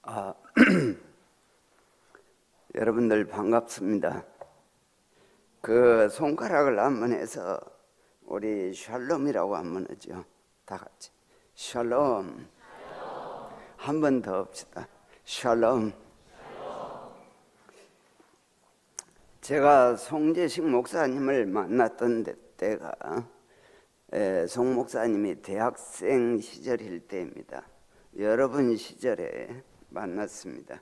아, 여러분들 반갑습니다. 그 손가락을 한번 해서 우리 샬롬이라고 한번 하죠. 다 같이 샬롬. 한 번 더 합시다. 샬롬. 제가 송재식 목사님을 만났던 때가 송 목사님이 대학생 시절일 때입니다. 여러분 시절에 만났습니다.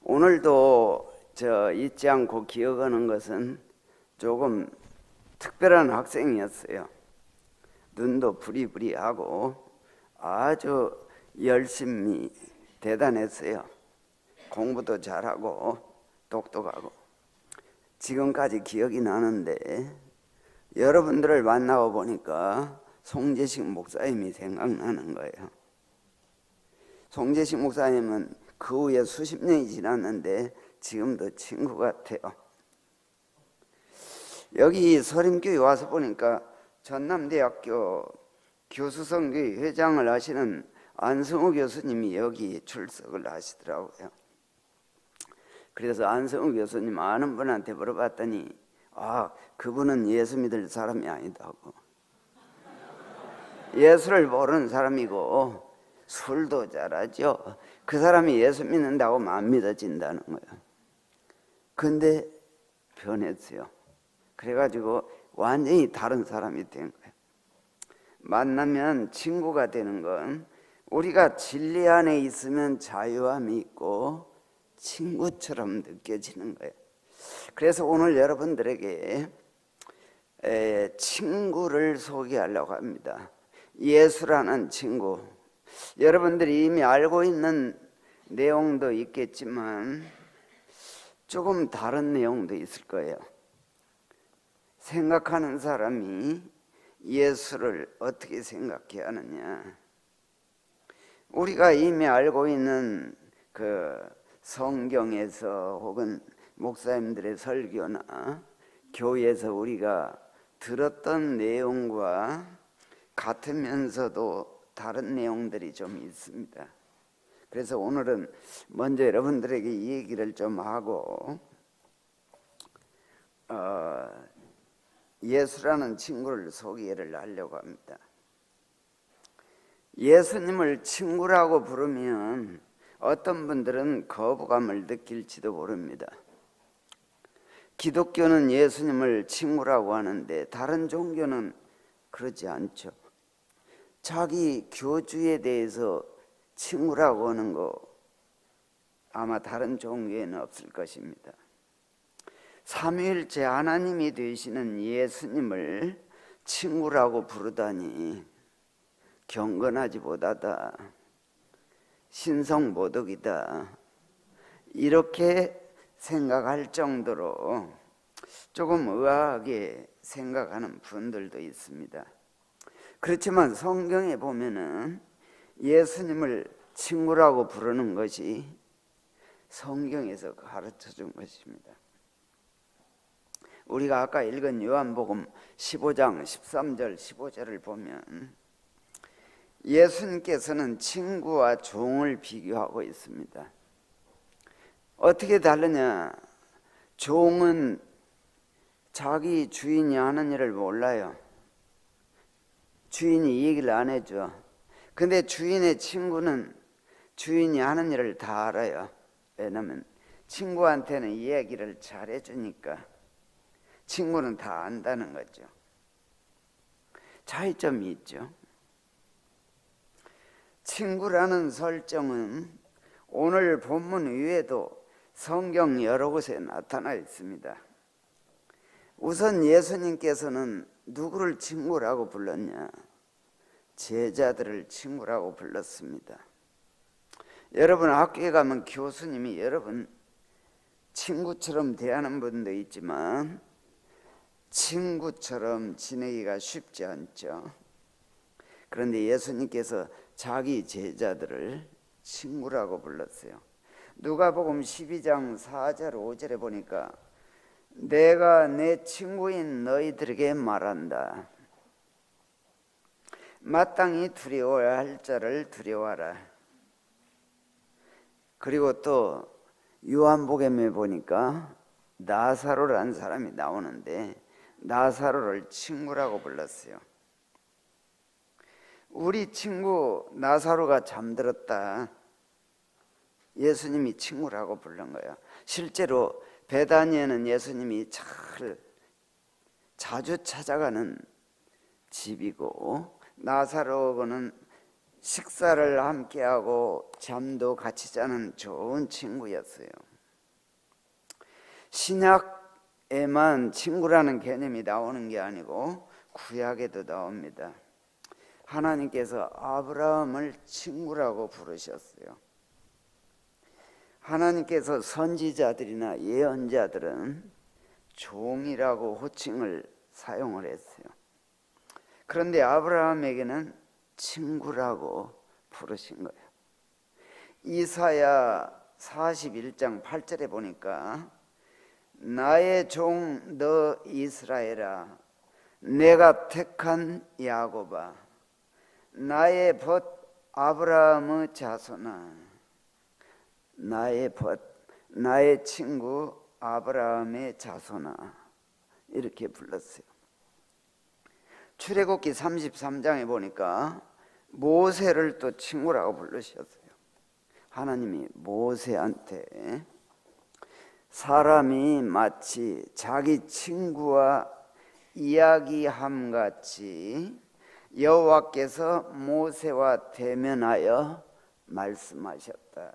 오늘도 잊지 않고 기억하는 것은 조금 특별한 학생이었어요. 눈도 부리부리하고 아주 열심히 대단했어요. 공부도 잘하고 똑똑하고. 지금까지 기억이 나는데 여러분들을 만나고 보니까 송재식 목사님이 생각나는 거예요. 송재식 목사님은 그 후에 수십 년이 지났는데 지금도 친구 같아요. 여기 서림교회 와서 보니까 전남대학교 교수선교회 회장을 하시는 안성우 교수님이 여기 출석을 하시더라고요. 그래서 안성우 교수님 아는 분한테 물어봤더니 그분은 예수 믿을 사람이 아니다고. 예수를 모르는 사람이고 술도 잘하죠. 그 사람이 예수 믿는다고 안 믿어진다는 거예요. 근데 변했어요. 그래가지고 완전히 다른 사람이 된 거예요. 만나면 친구가 되는 건 우리가 진리 안에 있으면 자유함이 있고 친구처럼 느껴지는 거예요. 그래서 오늘 여러분들에게 친구를 소개하려고 합니다. 예수라는 친구. 여러분들이 이미 알고 있는 내용도 있겠지만 조금 다른 내용도 있을 거예요. 생각하는 사람이 예수를 어떻게 생각해야 하느냐. 우리가 이미 알고 있는 그 성경에서 혹은 목사님들의 설교나 교회에서 우리가 들었던 내용과 같으면서도 다른 내용들이 좀 있습니다. 그래서 오늘은 먼저 여러분들에게 이 얘기를 좀 하고 예수라는 친구를 소개를 하려고 합니다. 예수님을 친구라고 부르면 어떤 분들은 거부감을 느낄지도 모릅니다. 기독교는 예수님을 친구라고 하는데 다른 종교는 그러지 않죠. 자기 교주에 대해서 친구라고 하는 거 아마 다른 종교에는 없을 것입니다. 삼위일체 하나님이 되시는 예수님을 친구라고 부르다니 경건하지 못하다, 신성모독이다, 이렇게 생각할 정도로 조금 의아하게 생각하는 분들도 있습니다. 그렇지만 성경에 보면은 예수님을 친구라고 부르는 것이 성경에서 가르쳐 준 것입니다. 우리가 아까 읽은 요한복음 15장 13절 15절을 보면 예수님께서는 친구와 종을 비교하고 있습니다. 어떻게 다르냐? 종은 자기 주인이 하는 일을 몰라요. 주인이 이 얘기를 안 해줘. 근데 주인의 친구는 주인이 하는 일을 다 알아요. 왜냐면 친구한테는 이 얘기를 잘 해주니까 친구는 다 안다는 거죠. 차이점이 있죠. 친구라는 설정은 오늘 본문 위에도 성경 여러 곳에 나타나 있습니다. 우선 예수님께서는 누구를 친구라고 불렀냐? 제자들을 친구라고 불렀습니다. 여러분 학교에 가면 교수님이 여러분 친구처럼 대하는 분도 있지만 친구처럼 지내기가 쉽지 않죠. 그런데 예수님께서 자기 제자들을 친구라고 불렀어요. 누가복음 12장 4절 5절에 보니까 내가 내 친구인 너희들에게 말한다. 마땅히 두려워야 할 자를 두려워하라. 그리고 또 요한복음에 보니까 나사로라는 사람이 나오는데 나사로를 친구라고 불렀어요. 우리 친구 나사로가 잠들었다. 예수님이 친구라고 부른 거예요. 실제로 베다니에는 예수님이 자주 찾아가는 집이고 나사로는 식사를 함께하고 잠도 같이 자는 좋은 친구였어요. 신약에만 친구라는 개념이 나오는 게 아니고 구약에도 나옵니다. 하나님께서 아브라함을 친구라고 부르셨어요. 하나님께서 선지자들이나 예언자들은 종이라고 호칭을 사용을 했어요. 그런데 아브라함에게는 친구라고 부르신 거예요. 이사야 41장 8절에 보니까 나의 종 너 이스라엘아 내가 택한 야곱아 나의 벗 아브라함의 자손아 나의 친구 아브라함의 자손아 이렇게 불렀어요. 출애굽기 33장에 보니까 모세를 또 친구라고 부르셨어요. 하나님이 모세한테 사람이 마치 자기 친구와 이야기함같이 여호와께서 모세와 대면하여 말씀하셨다.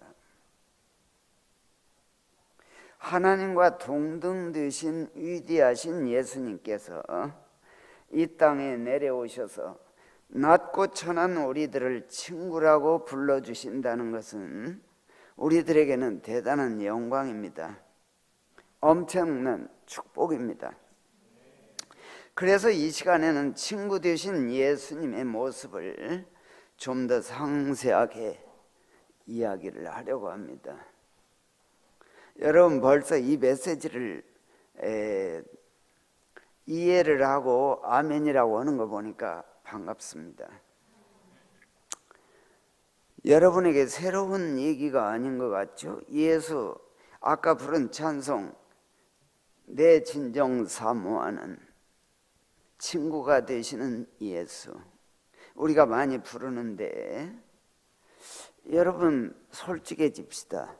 하나님과 동등되신 위대하신 예수님께서 이 땅에 내려오셔서 낮고 천한 우리들을 친구라고 불러주신다는 것은 우리들에게는 대단한 영광입니다. 엄청난 축복입니다. 그래서 이 시간에는 친구 되신 예수님의 모습을 좀 더 상세하게 이야기를 하려고 합니다. 여러분 벌써 이 메시지를 이해를 하고 아멘이라고 하는 거 보니까 반갑습니다. 여러분에게 새로운 얘기가 아닌 것 같죠? 예수 아까 부른 찬송 내 진정 사모하는 친구가 되시는 예수 우리가 많이 부르는데 여러분 솔직해집시다.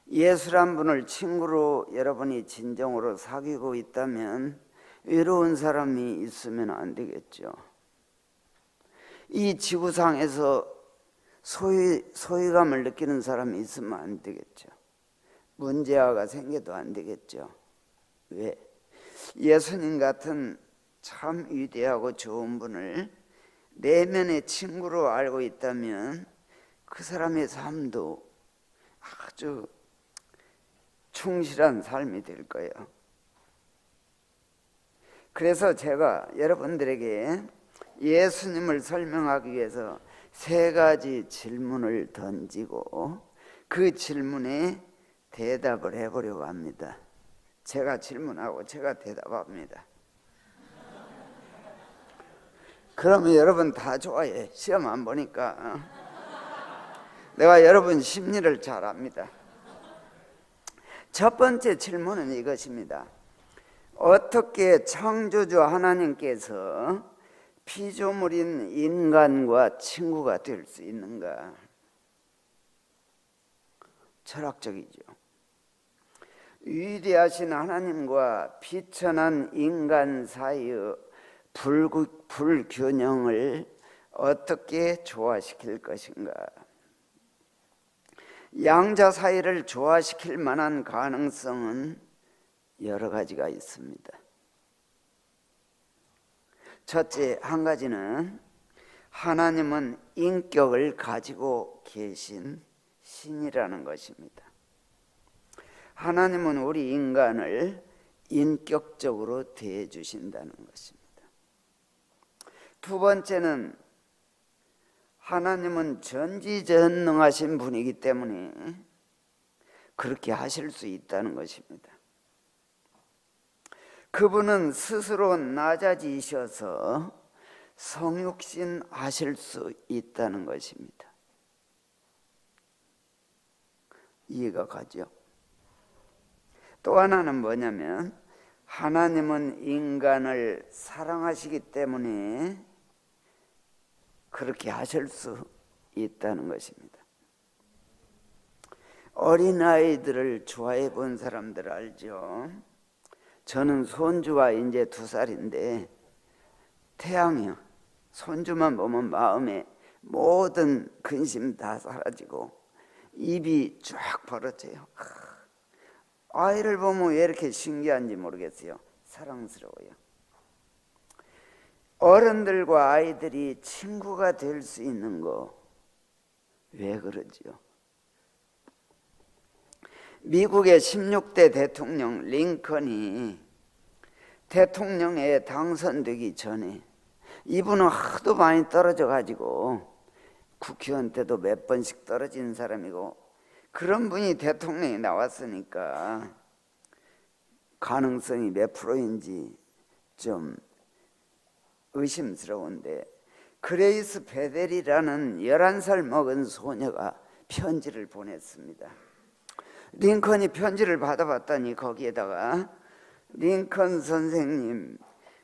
예수란 분을 친구로 여러분이 진정으로 사귀고 있다면 외로운 사람이 있으면 안 되겠죠. 이 지구상에서 소외감을 느끼는 사람이 있으면 안 되겠죠. 문제아가 생겨도 안 되겠죠. 왜? 예수님 같은 참 위대하고 좋은 분을 내면의 친구로 알고 있다면 그 사람의 삶도 아주 충실한 삶이 될 거예요. 그래서 제가 여러분들에게 예수님을 설명하기 위해서 3가지 질문을 던지고 그 질문에 대답을 해보려고 합니다. 제가 질문하고 제가 대답합니다. 그러면 여러분 다 좋아해. 시험 안 보니까. 내가 여러분 심리를 잘 압니다. 첫 번째 질문은 이것입니다. 어떻게 창조주 하나님께서 피조물인 인간과 친구가 될 수 있는가? 철학적이죠. 위대하신 하나님과 비천한 인간 사이의 불균형을 어떻게 조화시킬 것인가? 양자 사이를 조화시킬 만한 가능성은 여러 가지가 있습니다. 첫째, 한 가지는 하나님은 인격을 가지고 계신 신이라는 것입니다. 하나님은 우리 인간을 인격적으로 대해 주신다는 것입니다. 두 번째는 하나님은 전지전능하신 분이기 때문에 그렇게 하실 수 있다는 것입니다. 그분은 스스로 낮아지셔서 성육신 하실 수 있다는 것입니다. 이해가 가죠. 또 하나는 뭐냐면 하나님은 인간을 사랑하시기 때문에 그렇게 하실 수 있다는 것입니다. 어린아이들을 좋아해 본 사람들 알죠? 저는 손주가 이제 2살인데 태양이요. 손주만 보면 마음에 모든 근심 다 사라지고 입이 쫙 벌어져요. 아이를 보면 왜 이렇게 신기한지 모르겠어요. 사랑스러워요. 어른들과 아이들이 친구가 될 수 있는 거 왜 그러지요? 미국의 16대 대통령 링컨이 대통령에 당선되기 전에 이분은 하도 많이 떨어져 가지고 국회의원 때도 몇 번씩 떨어진 사람이고 그런 분이 대통령이 나왔으니까 가능성이 몇 프로인지 좀 의심스러운데 그레이스 베델이라는 11살 먹은 소녀가 편지를 보냈습니다. 링컨이 편지를 받아봤더니 거기에다가 링컨 선생님,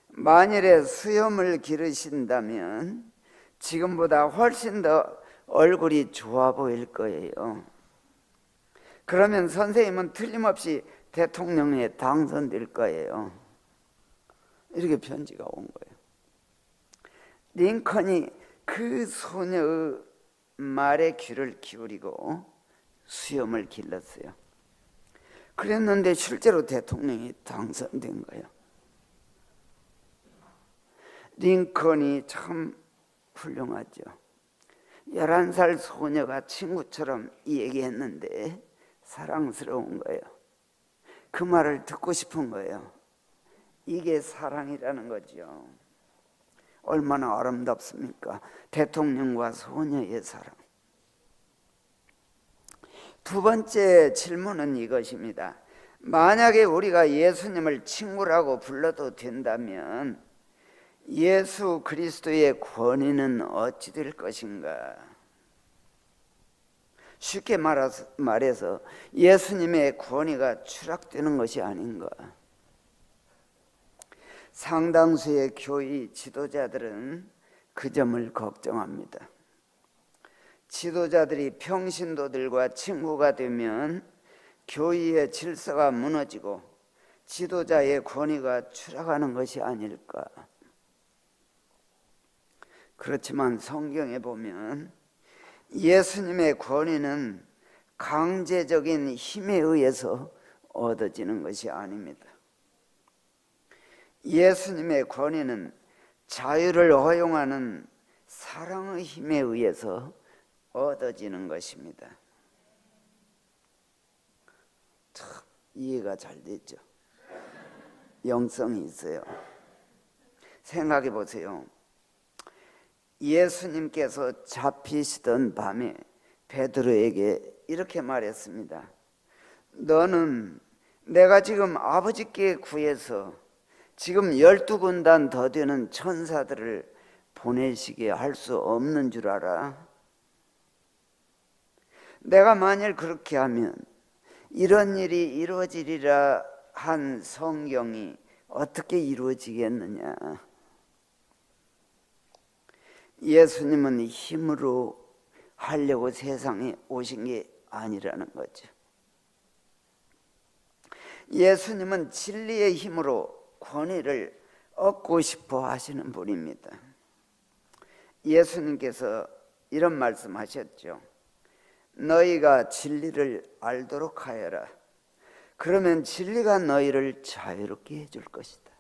만일에 수염을 기르신다면 지금보다 훨씬 더 얼굴이 좋아 보일 거예요. 그러면 선생님은 틀림없이 대통령에 당선될 거예요. 이렇게 편지가 온 거예요. 링컨이 그 소녀의 말에 귀를 기울이고 수염을 길렀어요. 그랬는데 실제로 대통령이 당선된 거예요. 링컨이 참 훌륭하죠. 11살 소녀가 친구처럼 얘기했는데 사랑스러운 거예요. 그 말을 듣고 싶은 거예요. 이게 사랑이라는 거죠. 얼마나 아름답습니까? 대통령과 소녀의 사랑. 두 번째 질문은 이것입니다. 만약에 우리가 예수님을 친구라고 불러도 된다면 예수 그리스도의 권위는 어찌 될 것인가? 쉽게 말해서 예수님의 권위가 추락되는 것이 아닌가? 상당수의 교회 지도자들은 그 점을 걱정합니다. 지도자들이 평신도들과 친구가 되면 교회의 질서가 무너지고 지도자의 권위가 추락하는 것이 아닐까? 그렇지만 성경에 보면 예수님의 권위는 강제적인 힘에 의해서 얻어지는 것이 아닙니다. 예수님의 권위는 자유를 허용하는 사랑의 힘에 의해서 얻어지는 것입니다. 참 이해가 잘 됐죠? 영성이 있어요. 생각해 보세요. 예수님께서 잡히시던 밤에 베드로에게 이렇게 말했습니다. 너는 내가 지금 아버지께 구해서 지금 12군단 더 되는 천사들을 보내시게 할 수 없는 줄 알아? 내가 만일 그렇게 하면 이런 일이 이루어지리라 한 성경이 어떻게 이루어지겠느냐? 예수님은 힘으로 하려고 세상에 오신 게 아니라는 거죠. 예수님은 진리의 힘으로 권위를 얻고 싶어 하시는 분입니다. 예수님께서 이런 말씀하셨죠. 너희가 진리를 알도록 하여라. 그러면 진리가 너희를 자유롭게 해줄 것이다.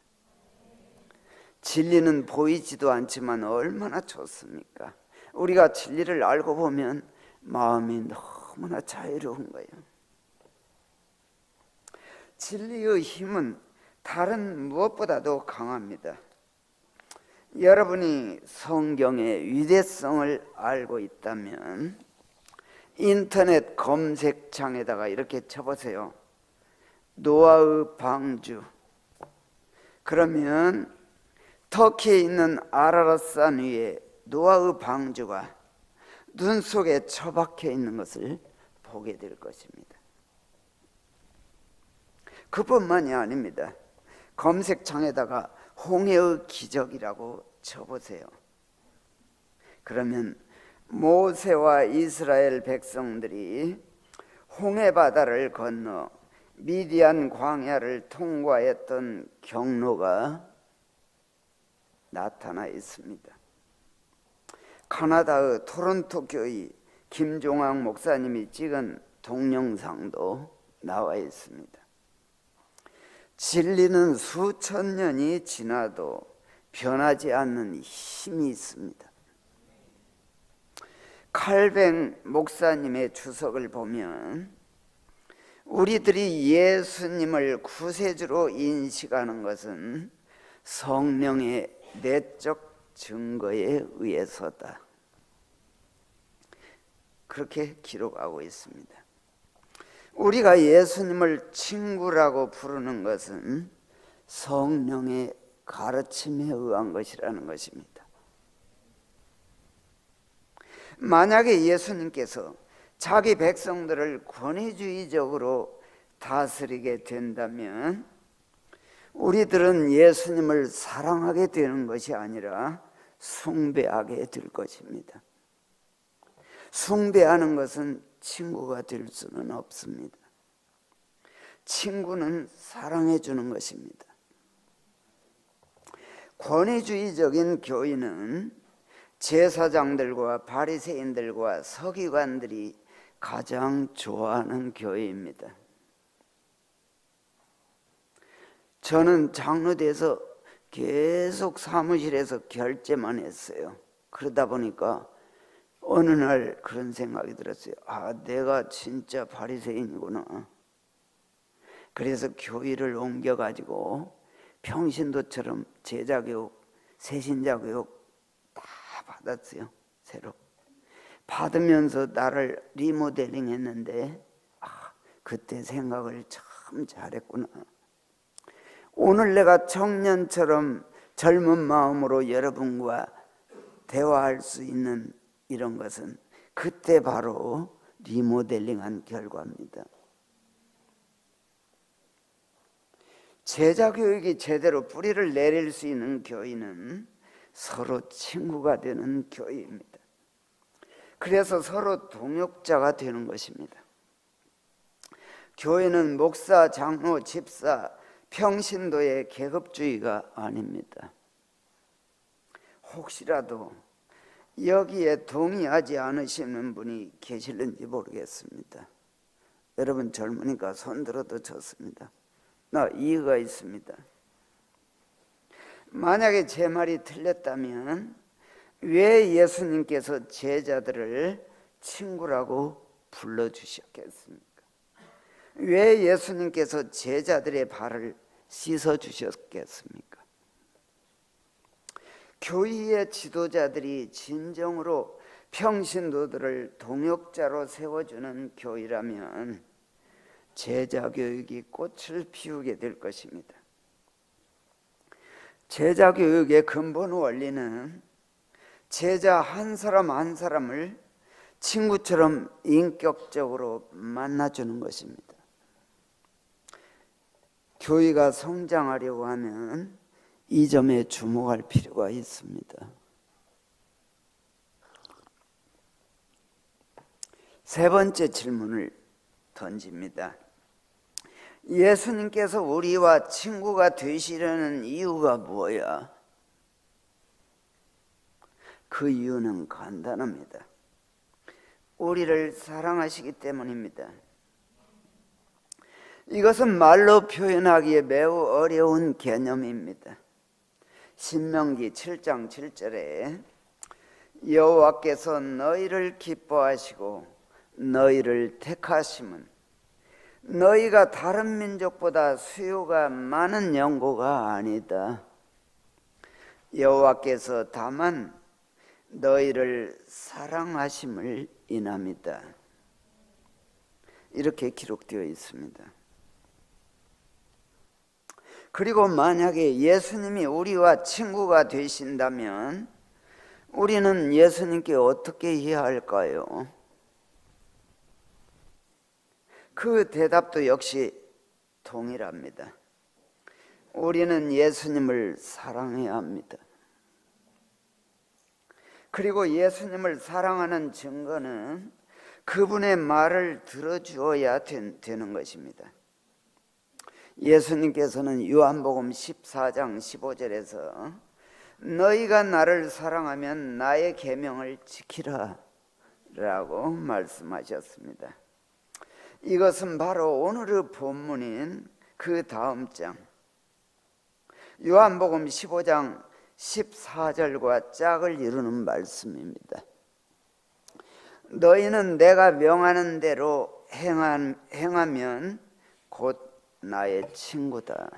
진리는 보이지도 않지만 얼마나 좋습니까? 우리가 진리를 알고 보면 마음이 너무나 자유로운 거예요. 진리의 힘은 다른 무엇보다도 강합니다. 여러분이 성경의 위대성을 알고 있다면 인터넷 검색창에다가 이렇게 쳐보세요. 노아의 방주. 그러면 터키에 있는 아라랏산 위에 노아의 방주가 눈 속에 처박혀 있는 것을 보게 될 것입니다. 그뿐만이 아닙니다. 검색창에다가 홍해의 기적이라고 쳐보세요. 그러면 모세와 이스라엘 백성들이 홍해 바다를 건너 미디안 광야를 통과했던 경로가 나타나 있습니다. 카나다의 토론토 교회 김종학 목사님이 찍은 동영상도 나와 있습니다. 진리는 수천 년이 지나도 변하지 않는 힘이 있습니다. 칼뱅 목사님의 주석을 보면 우리들이 예수님을 구세주로 인식하는 것은 성령의 내적 증거에 의해서다, 그렇게 기록하고 있습니다. 우리가 예수님을 친구라고 부르는 것은 성령의 가르침에 의한 것이라는 것입니다. 만약에 예수님께서 자기 백성들을 권위주의적으로 다스리게 된다면 우리들은 예수님을 사랑하게 되는 것이 아니라 숭배하게 될 것입니다. 숭배하는 것은 친구가 될 수는 없습니다. 친구는 사랑해 주는 것입니다. 권위주의적인 교인은 제사장들과 바리새인들과 서기관들이 가장 좋아하는 교회입니다. 저는 장로돼서 계속 사무실에서 결제만 했어요. 그러다 보니까 어느 날 그런 생각이 들었어요. 내가 진짜 바리새인이구나. 그래서 교회를 옮겨가지고 평신도처럼 제자교육, 새신자교육 다 받았어요. 새로 받으면서 나를 리모델링 했는데 그때 생각을 참 잘했구나. 오늘 내가 청년처럼 젊은 마음으로 여러분과 대화할 수 있는 이런 것은 그때 바로 리모델링한 결과입니다. 제자교육이 제대로 뿌리를 내릴 수 있는 교회는 서로 친구가 되는 교회입니다. 그래서 서로 동역자가 되는 것입니다. 교회는 목사, 장로, 집사, 평신도의 계급주의가 아닙니다. 혹시라도 여기에 동의하지 않으시는 분이 계실는지 모르겠습니다. 여러분 젊으니까 손 들어도 좋습니다. 나 이유가 있습니다. 만약에 제 말이 틀렸다면 왜 예수님께서 제자들을 친구라고 불러주셨겠습니까? 왜 예수님께서 제자들의 발을 씻어주셨겠습니까? 교회의 지도자들이 진정으로 평신도들을 동역자로 세워주는 교회라면 제자교육이 꽃을 피우게 될 것입니다. 제자교육의 근본 원리는 제자 한 사람 한 사람을 친구처럼 인격적으로 만나주는 것입니다. 교회가 성장하려고 하면 이 점에 주목할 필요가 있습니다. 세 번째 질문을 던집니다. 예수님께서 우리와 친구가 되시려는 이유가 뭐야? 그 이유는 간단합니다. 우리를 사랑하시기 때문입니다. 이것은 말로 표현하기에 매우 어려운 개념입니다. 신명기 7장 7절에 여호와께서 너희를 기뻐하시고 너희를 택하심은 너희가 다른 민족보다 수요가 많은 연고가 아니다. 여호와께서 다만 너희를 사랑하심을 인함이다. 이렇게 기록되어 있습니다. 그리고 만약에 예수님이 우리와 친구가 되신다면 우리는 예수님께 어떻게 해야 할까요? 그 대답도 역시 동일합니다. 우리는 예수님을 사랑해야 합니다. 그리고 예수님을 사랑하는 증거는 그분의 말을 들어주어야 되는 것입니다. 예수님께서는 요한복음 14장 15절에서 너희가 나를 사랑하면 나의 계명을 지키라 라고 말씀하셨습니다. 이것은 바로 오늘의 본문인 그 다음 장 요한복음 15장 14절과 짝을 이루는 말씀입니다. 너희는 내가 명하는 대로 행하면 곧 나의 친구다.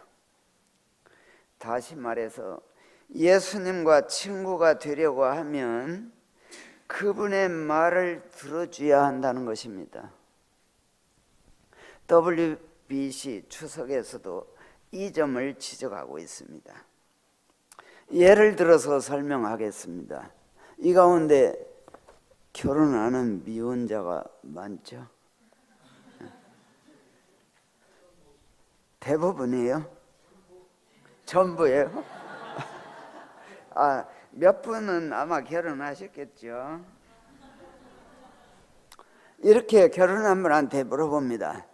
다시 말해서 예수님과 친구가 되려고 하면 그분의 말을 들어줘야 한다는 것입니다. WBC 추석에서도 이 점을 지적하고 있습니다. 예를 들어서 설명하겠습니다. 이 가운데 결혼하는 미혼자가 많죠? 대부분이에요? 전부예요? 몇 분은 아마 결혼하셨겠죠? 이렇게 결혼한 분한테 물어봅니다.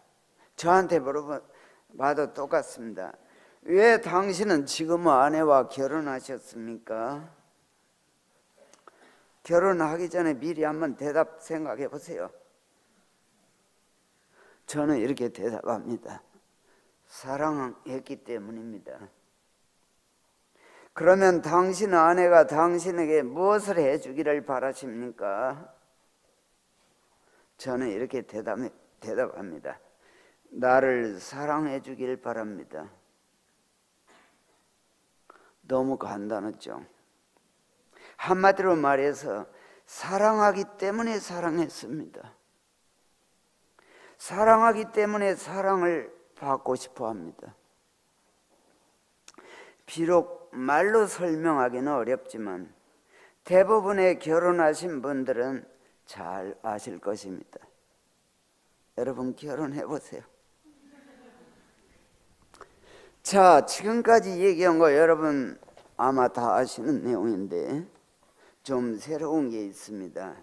저한테 물어봐도 똑같습니다. 왜 당신은 지금 아내와 결혼하셨습니까? 결혼하기 전에 미리 한번 대답 생각해 보세요. 저는 이렇게 대답합니다. 사랑했기 때문입니다. 그러면 당신 아내가 당신에게 무엇을 해주기를 바라십니까? 저는 이렇게 대답합니다. 나를 사랑해 주길 바랍니다. 너무 간단하죠? 한마디로 말해서 사랑하기 때문에 사랑했습니다. 사랑하기 때문에 사랑을 받고 싶어 합니다. 비록 말로 설명하기는 어렵지만 대부분의 결혼하신 분들은 잘 아실 것입니다. 여러분 결혼해 보세요. 자, 지금까지 얘기한 거 여러분 아마 다 아시는 내용인데 좀 새로운 게 있습니다.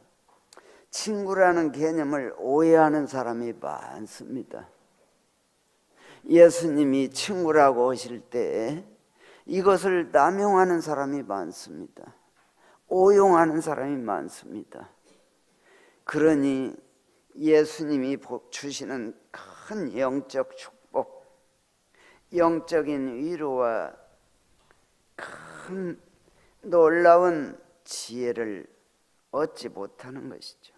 친구라는 개념을 오해하는 사람이 많습니다. 예수님이 친구라고 하실 때 이것을 남용하는 사람이 많습니다. 오용하는 사람이 많습니다. 그러니 예수님이 주시는 큰 영적 축복, 영적인 위로와 큰 놀라운 지혜를 얻지 못하는 것이죠.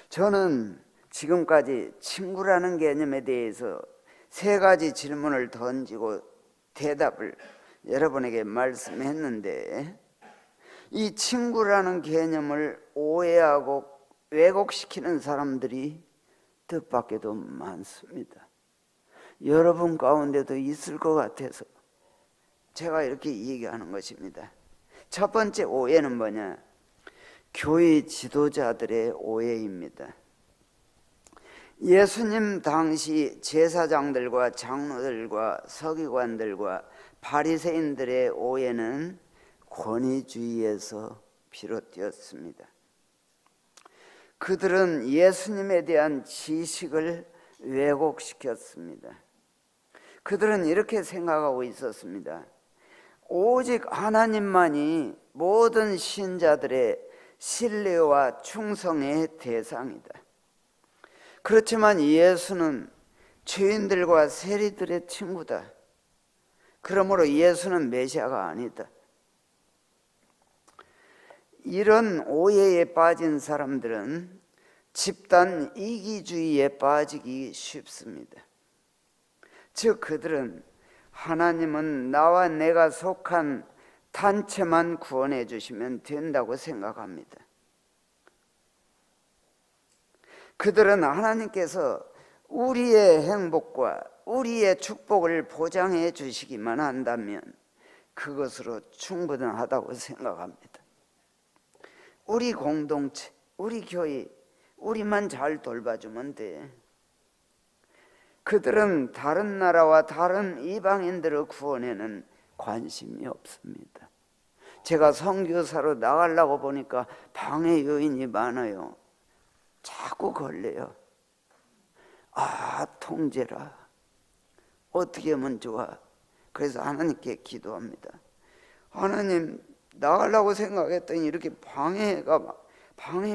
저는 지금까지 친구라는 개념에 대해서 3가지 질문을 던지고 대답을 여러분에게 말씀했는데 이 친구라는 개념을 오해하고 왜곡시키는 사람들이 뜻밖에도 많습니다. 여러분 가운데도 있을 것 같아서 제가 이렇게 얘기하는 것입니다. 첫 번째 오해는 뭐냐? 교회 지도자들의 오해입니다. 예수님 당시 제사장들과 장로들과 서기관들과 바리새인들의 오해는 권위주의에서 비롯되었습니다. 그들은 예수님에 대한 지식을 왜곡시켰습니다. 그들은 이렇게 생각하고 있었습니다. 오직 하나님만이 모든 신자들의 신뢰와 충성의 대상이다. 그렇지만 예수는 죄인들과 세리들의 친구다. 그러므로 예수는 메시아가 아니다. 이런 오해에 빠진 사람들은 집단 이기주의에 빠지기 쉽습니다. 즉 그들은 하나님은 나와 내가 속한 단체만 구원해 주시면 된다고 생각합니다. 그들은 하나님께서 우리의 행복과 우리의 축복을 보장해 주시기만 한다면 그것으로 충분하다고 생각합니다. 우리 공동체, 우리 교회, 우리만 잘 돌봐주면 돼. 그들은 다른 나라와 다른 이방인들의 구원에는 관심이 없습니다. 제가 선교사로 나가려고 보니까 방해 요인이 많아요. 자꾸 걸려요. 통제라. 어떻게 하면 좋아? 그래서 하나님께 기도합니다. 하나님, 나가려고 생각했더니 이렇게 방해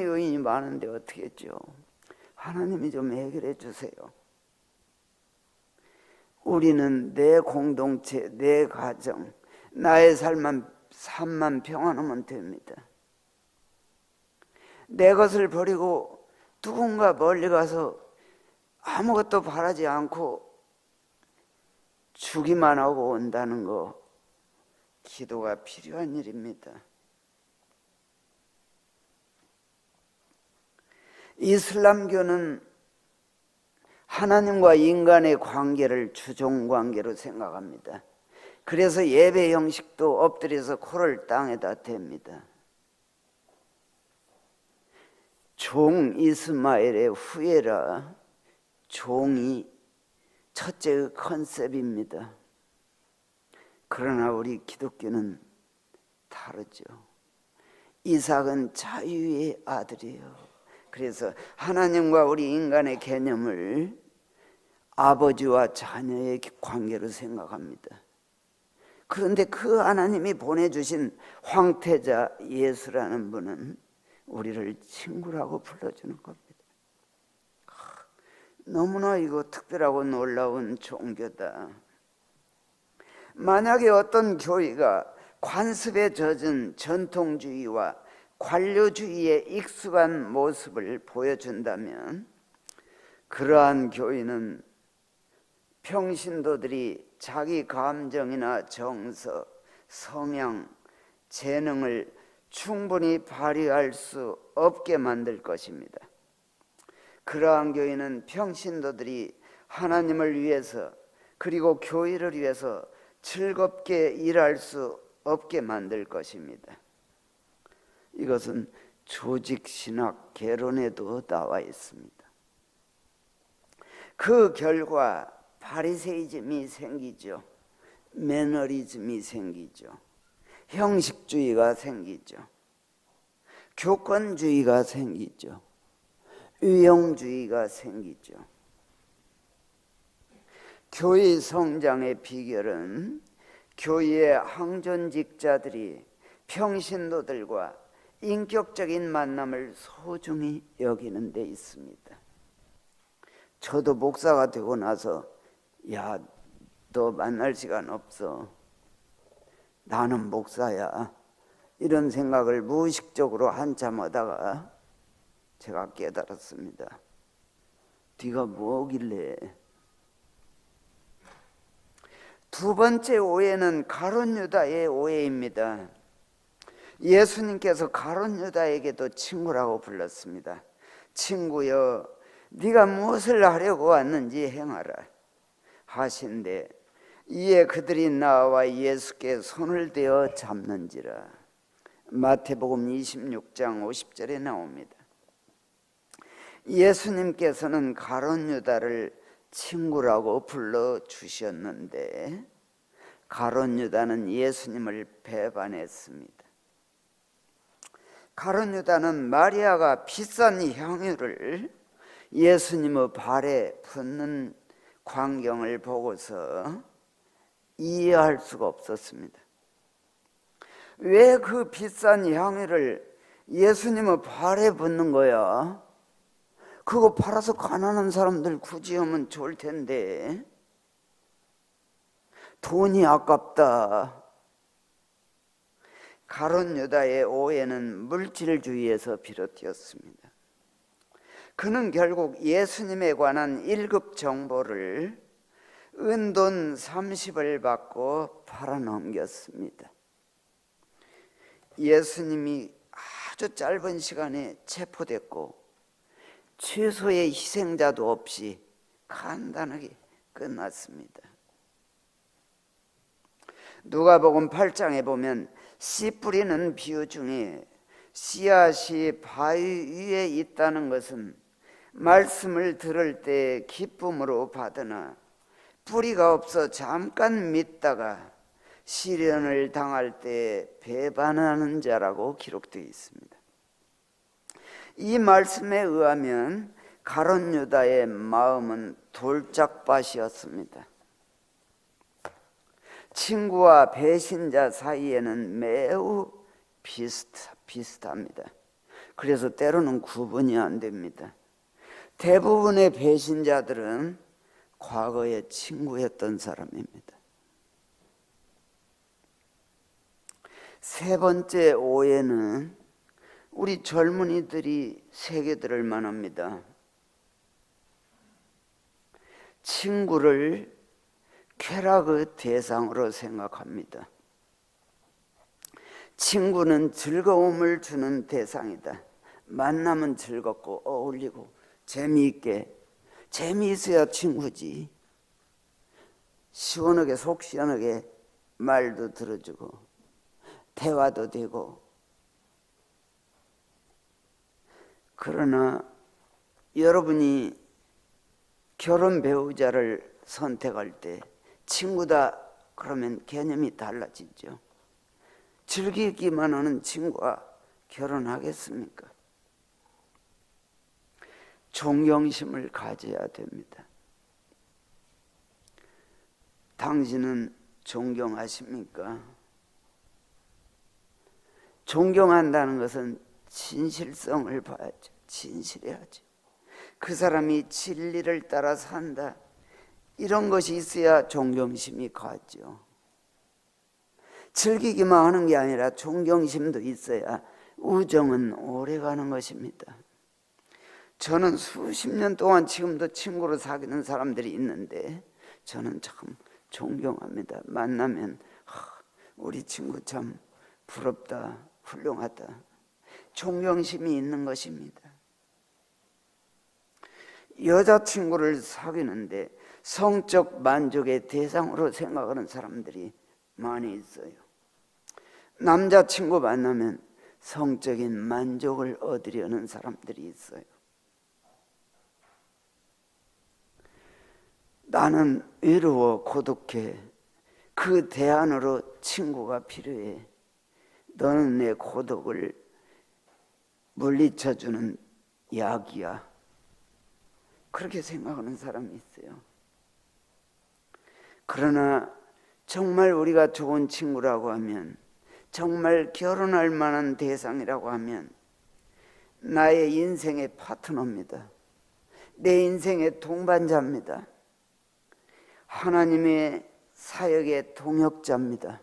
요인이 많은데 어떻게 했죠? 하나님이 좀 해결해 주세요. 우리는 내 공동체, 내 가정, 나의 삶만 평안하면 됩니다. 내 것을 버리고 누군가 멀리 가서 아무것도 바라지 않고 주기만 하고 온다는 거, 기도가 필요한 일입니다. 이슬람교는 하나님과 인간의 관계를 주종관계로 생각합니다. 그래서 예배 형식도 엎드려서 코를 땅에다 댑니다. 종 이스마엘의 후예라. 종이 첫째의 컨셉입니다. 그러나 우리 기독교는 다르죠. 이삭은 자유의 아들이에요. 그래서 하나님과 우리 인간의 개념을 아버지와 자녀의 관계로 생각합니다. 그런데 그 하나님이 보내주신 황태자 예수라는 분은 우리를 친구라고 불러주는 겁니다. 너무나 이거 특별하고 놀라운 종교다. 만약에 어떤 교회가 관습에 젖은 전통주의와 관료주의에 익숙한 모습을 보여준다면 그러한 교회는 평신도들이 자기 감정이나 정서, 성향, 재능을 충분히 발휘할 수 없게 만들 것입니다. 그러한 교회는 평신도들이 하나님을 위해서 그리고 교회를 위해서 즐겁게 일할 수 없게 만들 것입니다. 이것은 조직신학 개론에도 나와 있습니다. 그 결과 바리새이즘이 생기죠. 매너리즘이 생기죠. 형식주의가 생기죠. 교권주의가 생기죠. 유형주의가 생기죠. 교회 성장의 비결은 교회의 항존직자들이 평신도들과 인격적인 만남을 소중히 여기는 데 있습니다. 저도 목사가 되고 나서 야, 너 만날 시간 없어. 나는 목사야. 이런 생각을 무의식적으로 한참 하다가 제가 깨달았습니다. 네가 뭐길래? 두 번째 오해는 가룟 유다의 오해입니다. 예수님께서 가룟 유다에게도 친구라고 불렀습니다. 친구여, 네가 무엇을 하려고 왔는지 행하라 하신대 이에 그들이 나와 예수께 손을 대어 잡는지라. 마태복음 26장 50절에 나옵니다. 예수님께서는 가룟 유다를 친구라고 불러주셨는데 가룟 유다는 예수님을 배반했습니다. 가룟 유다는 마리아가 비싼 향유를 예수님의 발에 붓는 광경을 보고서 이해할 수가 없었습니다. 왜 그 비싼 향유를 예수님의 발에 붓는 거야? 그거 팔아서 가난한 사람들 구제하면 좋을 텐데 돈이 아깝다. 가룟 유다의 오해는 물질주의에서 비롯되었습니다. 그는 결국 예수님에 관한 1급 정보를 은돈 30을 받고 팔아넘겼습니다. 예수님이 아주 짧은 시간에 체포됐고 최소의 희생자도 없이 간단하게 끝났습니다. 누가복음 8장에 보면 씨 뿌리는 비유 중에 씨앗이 바위 위에 있다는 것은 말씀을 들을 때 기쁨으로 받으나 뿌리가 없어 잠깐 믿다가 시련을 당할 때 배반하는 자라고 기록되어 있습니다. 이 말씀에 의하면 가룟 유다의 마음은 돌짝밭이었습니다. 친구와 배신자 사이에는 매우 비슷합니다. 그래서 때로는 구분이 안 됩니다. 대부분의 배신자들은 과거에 친구였던 사람입니다. 세 번째 오해는 우리 젊은이들이 새겨들을 만합니다. 친구를 쾌락의 대상으로 생각합니다. 친구는 즐거움을 주는 대상이다. 만나면 즐겁고 어울리고 재미있어야 친구지. 시원하게 속 시원하게 말도 들어주고 대화도 되고. 그러나 여러분이 결혼 배우자를 선택할 때 친구다 그러면 개념이 달라지죠. 즐기기만 하는 친구와 결혼하겠습니까? 존경심을 가져야 됩니다. 당신은 존경하십니까? 존경한다는 것은 진실성을 봐야죠. 진실해야죠. 그 사람이 진리를 따라 산다, 이런 것이 있어야 존경심이 가죠. 즐기기만 하는 게 아니라 존경심도 있어야 우정은 오래가는 것입니다. 저는 수십 년 동안 지금도 친구로 사귀는 사람들이 있는데 저는 참 존경합니다. 만나면 우리 친구 참 부럽다, 훌륭하다. 존경심이 있는 것입니다. 여자친구를 사귀는데 성적 만족의 대상으로 생각하는 사람들이 많이 있어요. 남자친구 만나면 성적인 만족을 얻으려는 사람들이 있어요. 나는 외로워 고독해. 그 대안으로 친구가 필요해. 너는 내 고독을 물리쳐주는 약이야. 그렇게 생각하는 사람이 있어요. 그러나 정말 우리가 좋은 친구라고 하면, 정말 결혼할 만한 대상이라고 하면 나의 인생의 파트너입니다. 내 인생의 동반자입니다. 하나님의 사역의 동역자입니다.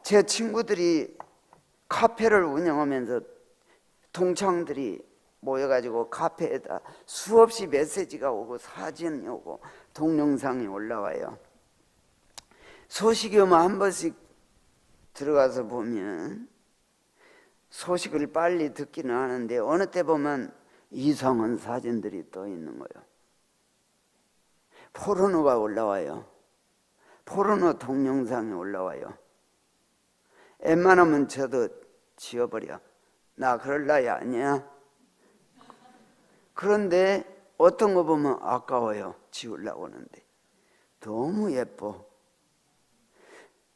제 친구들이 카페를 운영하면서 동창들이 모여가지고 카페에다 수없이 메시지가 오고 사진이 오고 동영상이 올라와요. 소식이 오면 한 번씩 들어가서 보면 소식을 빨리 듣기는 하는데 어느 때 보면 이상한 사진들이 떠 있는 거예요. 포르노가 올라와요. 포르노 동영상이 올라와요. 웬만하면 저도 지워버려. 나 그럴 나이 아니야. 그런데 어떤 거 보면 아까워요. 지우려고 하는데 너무 예뻐.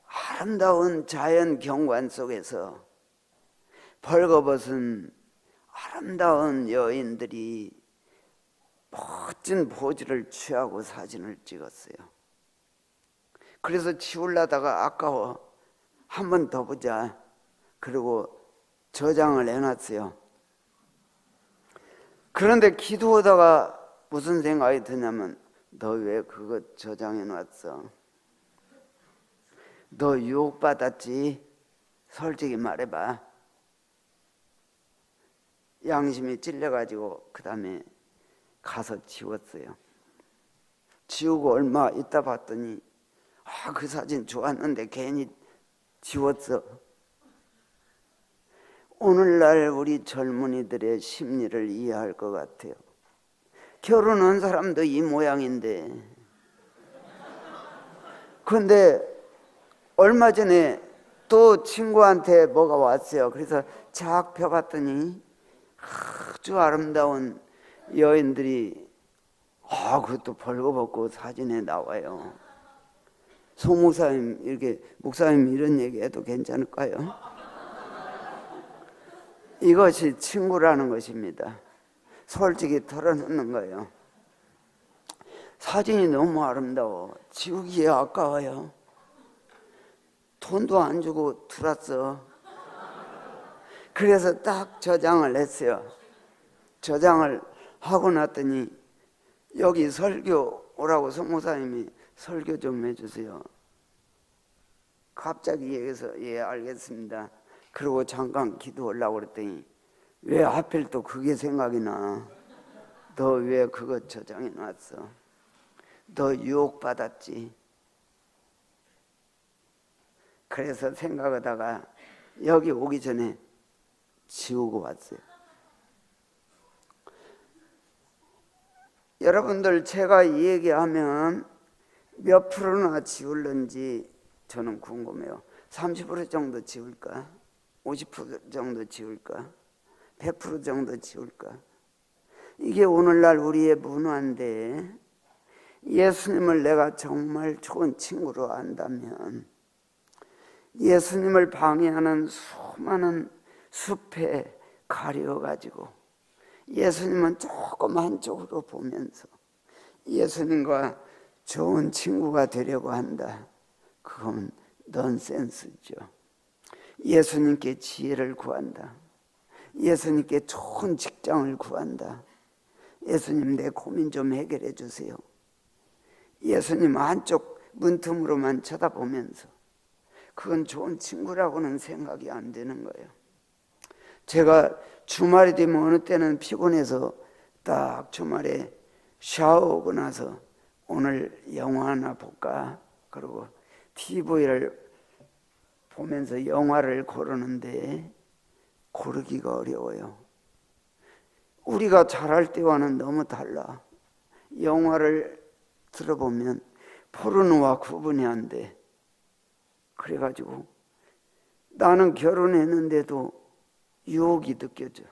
아름다운 자연 경관 속에서 벌거벗은 아름다운 여인들이 멋진 포즈를 취하고 사진을 찍었어요. 그래서 지우려다가 아까워. 한 번 더 보자. 그리고 저장을 해놨어요. 그런데 기도하다가 무슨 생각이 드냐면, 너 왜 그거 저장해놨어? 너 유혹받았지? 솔직히 말해봐. 양심이 찔려가지고 그 다음에 가서 지웠어요. 지우고 얼마 있다 봤더니 그 사진 좋았는데 괜히 지웠어. 오늘날 우리 젊은이들의 심리를 이해할 것 같아요. 결혼한 사람도 이 모양인데, 그런데 얼마 전에 또 친구한테 뭐가 왔어요. 그래서 쫙 펴봤더니 아주 아름다운 여인들이 그것도 벌거벗고 사진에 나와요. 소 목사님, 이렇게 목사님 이런 얘기해도 괜찮을까요? 이것이 친구라는 것입니다. 솔직히 털어놓는 거예요. 사진이 너무 아름다워. 지우기에 아까워요. 돈도 안 주고 들었어. 그래서 딱 저장을 했어요. 저장을 하고 났더니 여기 설교 오라고 성모사님이 설교 좀 해주세요. 갑자기 얘기해서 예 알겠습니다. 그리고 잠깐 기도하려고 그랬더니 왜 하필 또 그게 생각이 나? 너 왜 그거 저장해 놨어? 너 유혹받았지? 그래서 생각하다가 여기 오기 전에 지우고 왔어요. 여러분들 제가 이 얘기하면 몇 프로나 지울는지 저는 궁금해요. 30% 정도 지울까? 50% 정도 지울까? 100% 정도 지울까? 이게 오늘날 우리의 문화인데 예수님을 내가 정말 좋은 친구로 안다면 예수님을 방해하는 수많은 숲에 가려가지고 예수님은 조금 한쪽으로 보면서 예수님과 좋은 친구가 되려고 한다. 그건 넌센스죠. 예수님께 지혜를 구한다. 예수님께 좋은 직장을 구한다. 예수님 내 고민 좀 해결해 주세요. 예수님 한쪽 문틈으로만 쳐다보면서 그건 좋은 친구라고는 생각이 안 되는 거예요. 제가 주말이 되면 어느 때는 피곤해서 딱 주말에 샤워하고 나서 오늘 영화 하나 볼까? 그리고 TV를 보면서 영화를 고르는데 고르기가 어려워요. 우리가 잘할 때와는 너무 달라. 영화를 들어보면 포르노와 구분이 안 돼. 그래가지고 나는 결혼했는데도 유혹이 느껴져.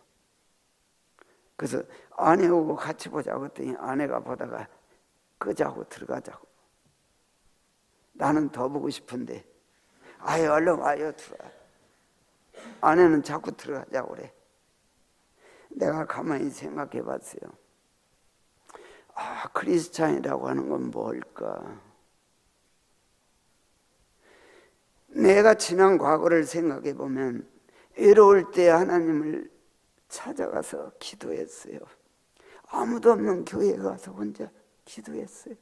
그래서 아내하고 같이 보자고 했더니 아내가 보다가 끄자고 들어가자고. 나는 더 보고 싶은데 아유 얼른 와요 들어와. 아내는 자꾸 들어가자고 그래. 내가 가만히 생각해 봤어요. 크리스찬이라고 하는 건 뭘까? 내가 지난 과거를 생각해 보면 외로울 때 하나님을 찾아가서 기도했어요. 아무도 없는 교회에 가서 혼자 기도했어요.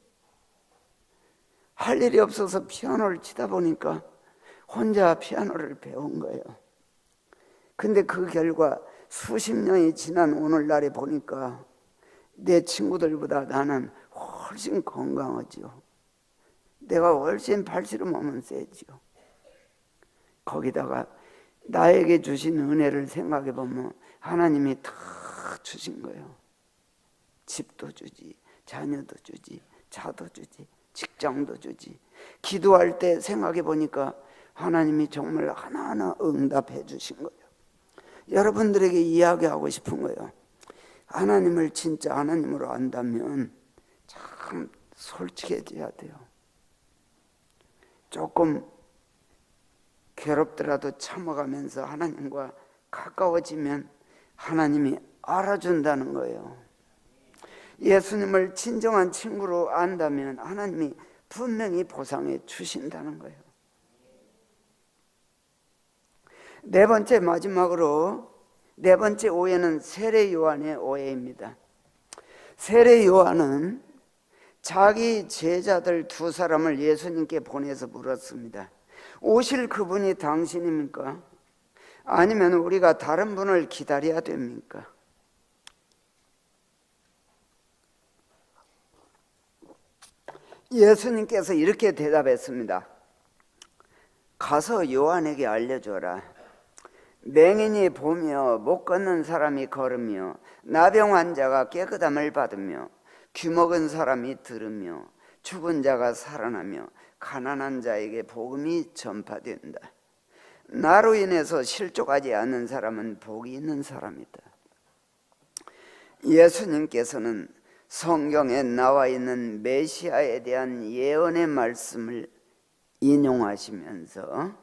할 일이 없어서 피아노를 치다 보니까 혼자 피아노를 배운 거예요. 근데 그 결과 수십 년이 지난 오늘날에 보니까 내 친구들보다 나는 훨씬 건강하지요. 내가 훨씬 발시름 하면 세지요. 거기다가 나에게 주신 은혜를 생각해 보면 하나님이 다 주신 거예요. 집도 주지, 자녀도 주지, 차도 주지, 직장도 주지. 기도할 때 생각해 보니까 하나님이 정말 하나하나 응답해 주신 거예요. 여러분들에게 이야기하고 싶은 거예요. 하나님을 진짜 하나님으로 안다면 참 솔직해져야 돼요. 조금 괴롭더라도 참아가면서 하나님과 가까워지면 하나님이 알아준다는 거예요. 예수님을 진정한 친구로 안다면 하나님이 분명히 보상해 주신다는 거예요. 네 번째 마지막으로 네 번째 오해는 세례 요한의 오해입니다. 세례 요한은 자기 제자들 두 사람을 예수님께 보내서 물었습니다. 오실 그분이 당신입니까? 아니면 우리가 다른 분을 기다려야 됩니까? 예수님께서 이렇게 대답했습니다. 가서 요한에게 알려줘라. 맹인이 보며 못 걷는 사람이 걸으며 나병 환자가 깨끗함을 받으며 귀먹은 사람이 들으며 죽은 자가 살아나며 가난한 자에게 복음이 전파된다. 나로 인해서 실족하지 않는 사람은 복이 있는 사람이다. 예수님께서는 성경에 나와 있는 메시아에 대한 예언의 말씀을 인용하시면서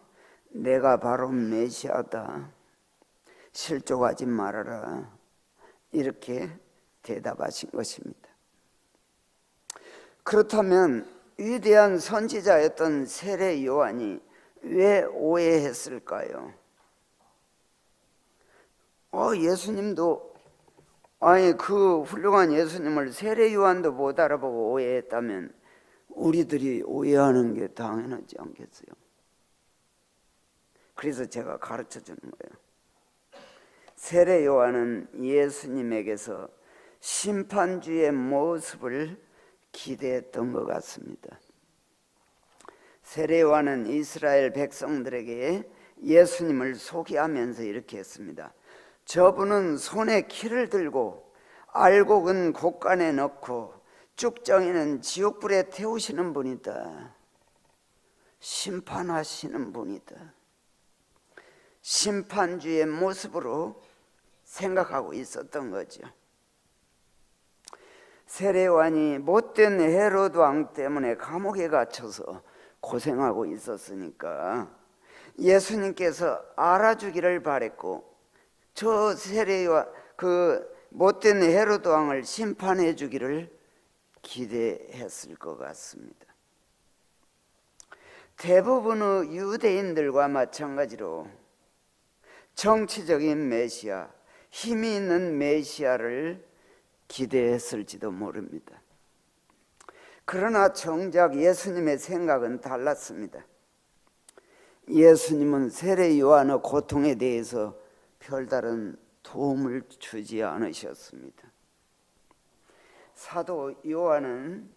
내가 바로 메시아다, 실족하지 말아라, 이렇게 대답하신 것입니다. 그렇다면 위대한 선지자였던 세례 요한이 왜 오해했을까요? 예수님도 그 훌륭한 예수님을 세례 요한도 못 알아보고 오해했다면 우리들이 오해하는 게 당연하지 않겠어요? 그래서 제가 가르쳐 주는 거예요. 세례 요한은 예수님에게서 심판주의 모습을 기대했던 것 같습니다. 세례 요한은 이스라엘 백성들에게 예수님을 소개하면서 이렇게 했습니다. 저분은 손에 키를 들고 알곡은 곡간에 넣고 쭉정이는 지옥불에 태우시는 분이다. 심판하시는 분이다. 심판주의 모습으로 생각하고 있었던 거죠. 세례 요한이 못된 헤롯 왕 때문에 감옥에 갇혀서 고생하고 있었으니까 예수님께서 알아주기를 바랬고, 저 세례 요한, 그 못된 헤롯 왕을 심판해 주기를 기대했을 것 같습니다. 대부분의 유대인들과 마찬가지로 정치적인 메시아, 힘이 있는 메시아를 기대했을지도 모릅니다. 그러나 정작 예수님의 생각은 달랐습니다. 예수님은 세례 요한의 고통에 대해서 별다른 도움을 주지 않으셨습니다. 사도 요한은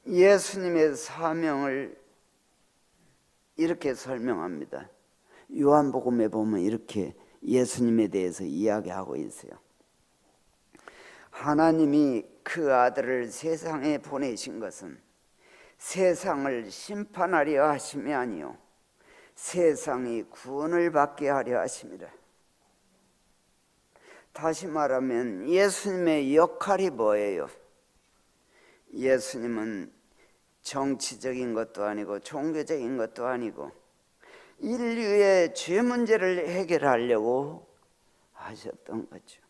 예수님의 사명을 이렇게 설명합니다. 요한복음에 보면 이렇게 예수님에 대해서 이야기하고 있어요. 하나님이 그 아들을 세상에 보내신 것은 세상을 심판하려 하심이 아니요 세상이 구원을 받게 하려 하심이라. 다시 말하면 예수님의 역할이 뭐예요? 예수님은 정치적인 것도 아니고 종교적인 것도 아니고 인류의 죄 문제를 해결하려고 하셨던 거죠.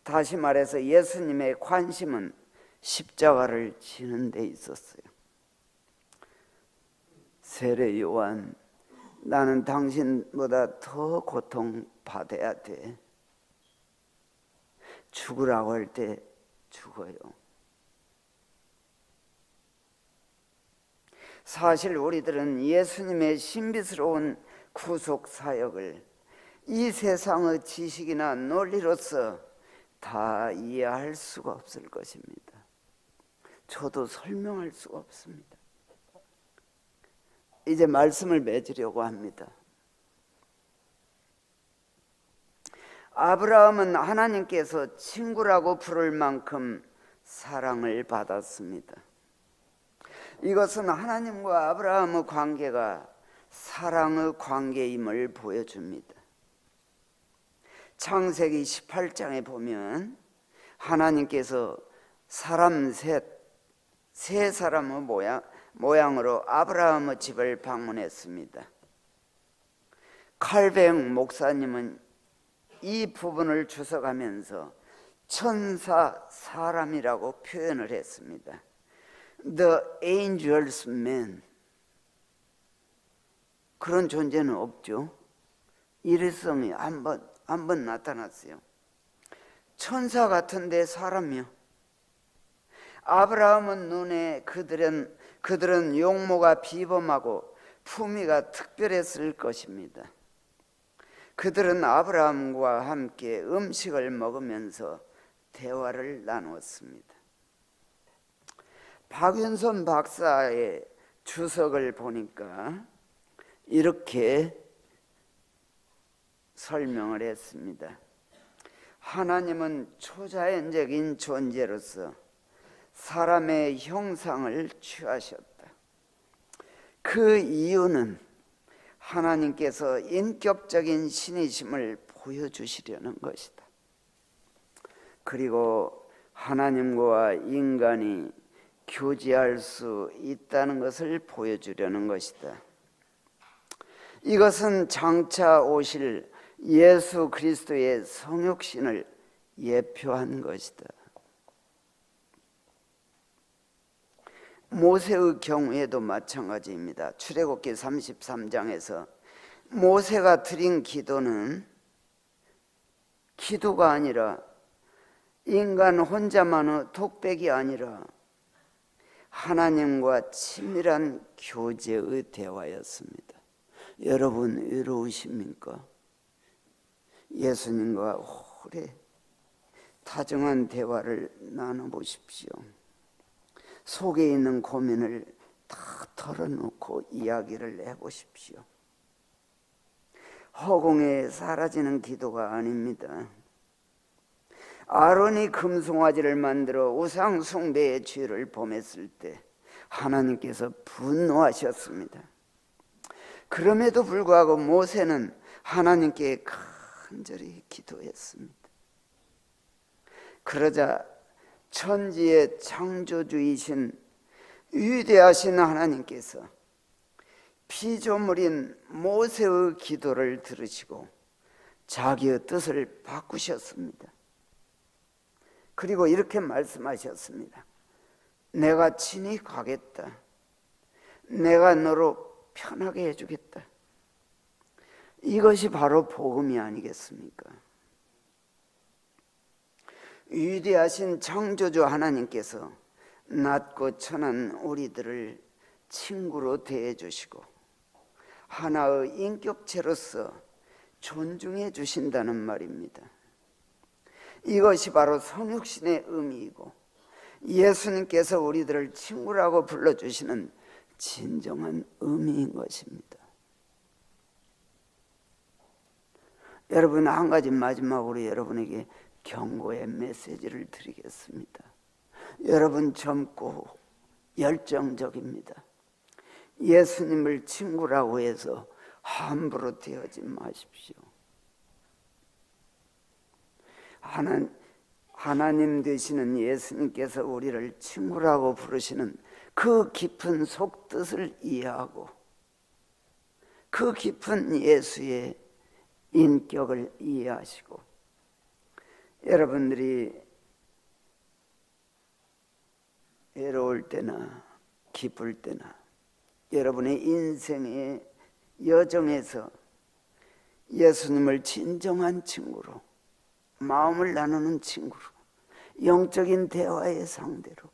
다시 말해서 예수님의 관심은 십자가를 지는 데 있었어요. 세례 요한, 나는 당신보다 더 고통받아야 돼. 죽으라고 할 때 죽어요. 사실 우리들은 예수님의 신비스러운 구속 사역을 이 세상의 지식이나 논리로서 다 이해할 수가 없을 것입니다. 저도 설명할 수가 없습니다. 이제 말씀을 맺으려고 합니다. 아브라함은 하나님께서 친구라고 부를 만큼 사랑을 받았습니다. 이것은 하나님과 아브라함의 관계가 사랑의 관계임을 보여줍니다. 창세기 18장에 보면 하나님께서 사람 세 사람의 모양으로 아브라함의 집을 방문했습니다. 칼뱅 목사님은 이 부분을 주석하면서 천사 사람이라고 표현을 했습니다. The angels man. 그런 존재는 없죠. 일회성이 한 번 나타났어요. 천사 같은데 사람이요. 아브라함은 눈에 그들은 용모가 비범하고 품위가 특별했을 것입니다. 그들은 아브라함과 함께 음식을 먹으면서 대화를 나누었습니다. 박윤선 박사의 주석을 보니까 이렇게 설명을 했습니다. 하나님은 초자연적인 존재로서 사람의 형상을 취하셨다. 그 이유는 하나님께서 인격적인 신이심을 보여주시려는 것이다. 그리고 하나님과 인간이 교제할 수 있다는 것을 보여주려는 것이다. 이것은 장차 오실 예수 그리스도의 성육신을 예표한 것이다. 모세의 경우에도 마찬가지입니다. 출애굽기 33장에서 모세가 드린 기도는 기도가 아니라 인간 혼자만의 톡백이 아니라 하나님과 친밀한 교제의 대화였습니다. 여러분 외로우십니까? 예수님과 오래 다정한 대화를 나눠보십시오. 속에 있는 고민을 다 털어놓고 이야기를 해보십시오. 허공에 사라지는 기도가 아닙니다. 아론이 금송아지를 만들어 우상 숭배의 죄를 범했을 때 하나님께서 분노하셨습니다. 그럼에도 불구하고 모세는 하나님께 간절히 기도했습니다. 그러자 천지의 창조주이신 위대하신 하나님께서 피조물인 모세의 기도를 들으시고 자기의 뜻을 바꾸셨습니다. 그리고 이렇게 말씀하셨습니다. 내가 친히 가겠다. 내가 너로 편하게 해주겠다. 이것이 바로 복음이 아니겠습니까? 위대하신 창조주 하나님께서 낮고 천한 우리들을 친구로 대해주시고 하나의 인격체로서 존중해 주신다는 말입니다. 이것이 바로 성육신의 의미이고 예수님께서 우리들을 친구라고 불러주시는 진정한 의미인 것입니다. 여러분, 한 가지 마지막으로 여러분에게 경고의 메시지를 드리겠습니다. 여러분 젊고 열정적입니다. 예수님을 친구라고 해서 함부로 대하지 마십시오. 하나님 되시는 예수님께서 우리를 친구라고 부르시는 그 깊은 속뜻을 이해하고 그 깊은 예수의 인격을 이해하시고 여러분들이 외로울 때나 기쁠 때나 여러분의 인생의 여정에서 예수님을 진정한 친구로, 마음을 나누는 친구로, 영적인 대화의 상대로,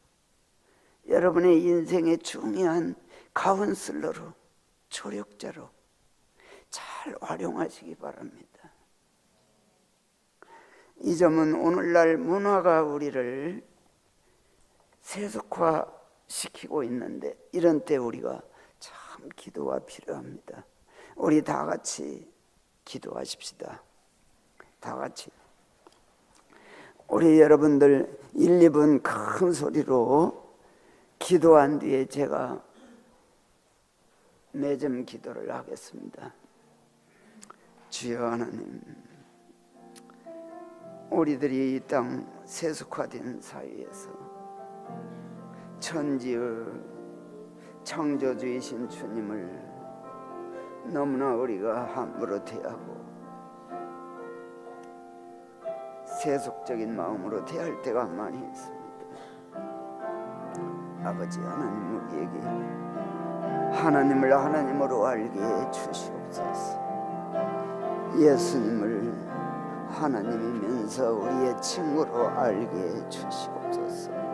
여러분의 인생의 중요한 카운슬러로, 조력자로 잘 활용하시기 바랍니다. 이 점은 오늘날 문화가 우리를 세속화시키고 있는데 이런 때 우리가 참 기도가 필요합니다. 우리 다 같이 기도하십시다. 다 같이. 우리 여러분들 1, 2분 큰 소리로 기도한 뒤에 제가 매점 기도를 하겠습니다. 주여 하나님, 우리들이 이 땅 세속화된 사회에서 천지의 창조주이신 주님을 너무나 우리가 함부로 대하고 세속적인 마음으로 대할 때가 많이 있습니다. 아버지 하나님, 우리에게 하나님을 하나님으로 알게 해 주시옵소서. 예수님을 하나님이면서 우리의 친구로 알게 해 주시옵소서.